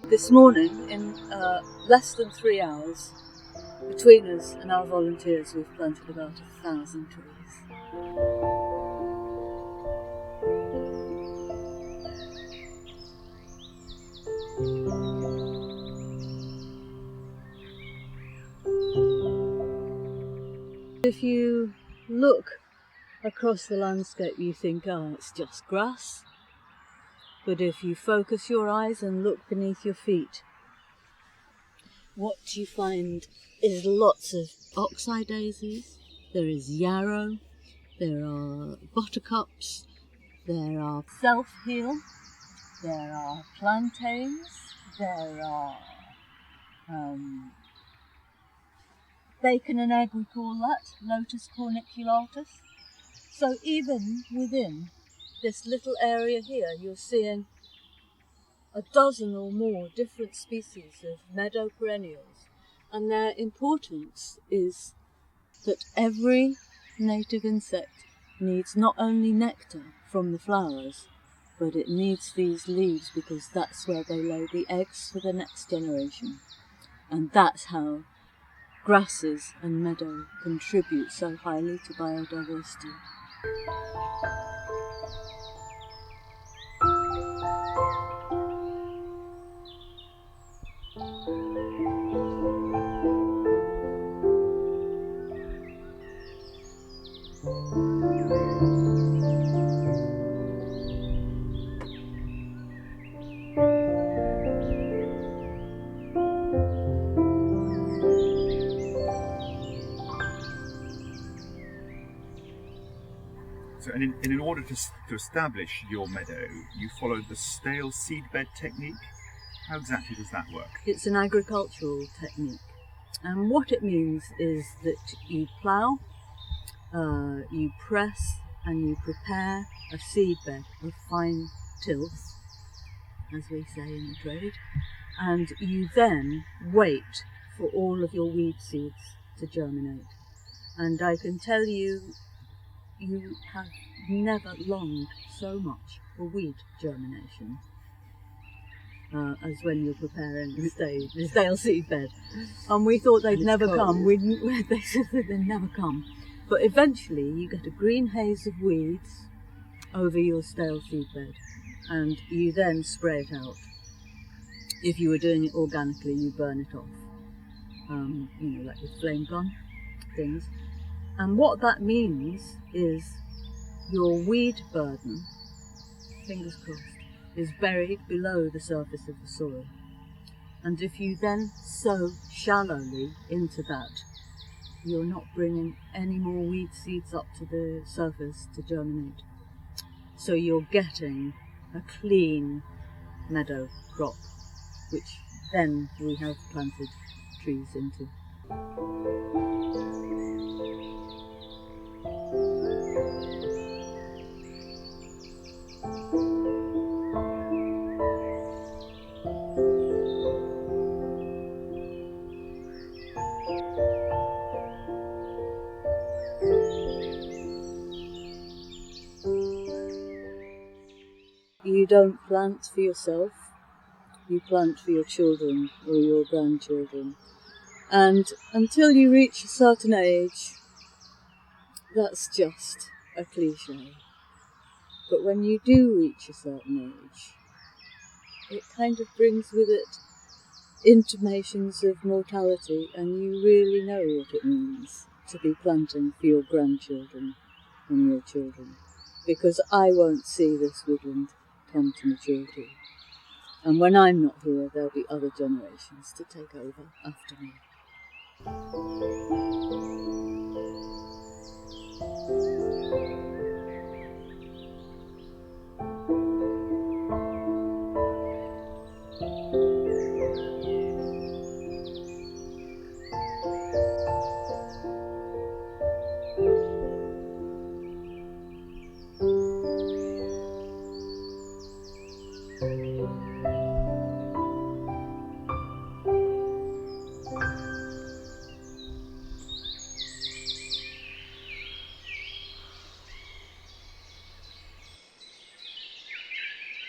This morning, in less than 3 hours, between us and our volunteers, we've planted about 1,000 trees. If you look across the landscape, you think, oh, it's just grass. But if you focus your eyes and look beneath your feet, what you find is lots of oxeye daisies, there is yarrow, there are buttercups, there are self-heal, there are plantains, there are bacon and egg, we call that, Lotus corniculatus. So even within this little area here, you're seeing a dozen or more different species of meadow perennials, and their importance is that every native insect needs not only nectar from the flowers, but it needs these leaves because that's where they lay the eggs for the next generation. And that's how grasses and meadow contribute so highly to biodiversity. So, and in order to establish your meadow, you followed the stale seedbed technique. How exactly does that work? It's an agricultural technique, and what it means is that you plough, you press and you prepare a seedbed of fine tilth, as we say in the trade, and you then wait for all of your weed seeds to germinate. And I can tell you, you have never longed so much for weed germination as when you're preparing the stale seedbed. And we thought they'd never come. They said that they'd never come. But eventually you get a green haze of weeds over your stale seedbed, and you then spray it out. If you were doing it organically, you burn it off, like with flame gun things. And what that means is your weed burden, fingers crossed, is buried below the surface of the soil. And if you then sow shallowly into that, you're not bringing any more weed seeds up to the surface to germinate. So you're getting a clean meadow crop, which then we have planted trees into. You don't plant for yourself, you plant for your children or your grandchildren. And until you reach a certain age, that's just a cliche. But when you do reach a certain age, it kind of brings with it intimations of mortality, and you really know what it means to be planting for your grandchildren and your children. Because I won't see this woodland come to maturity. And when I'm not here, there'll be other generations to take over after me.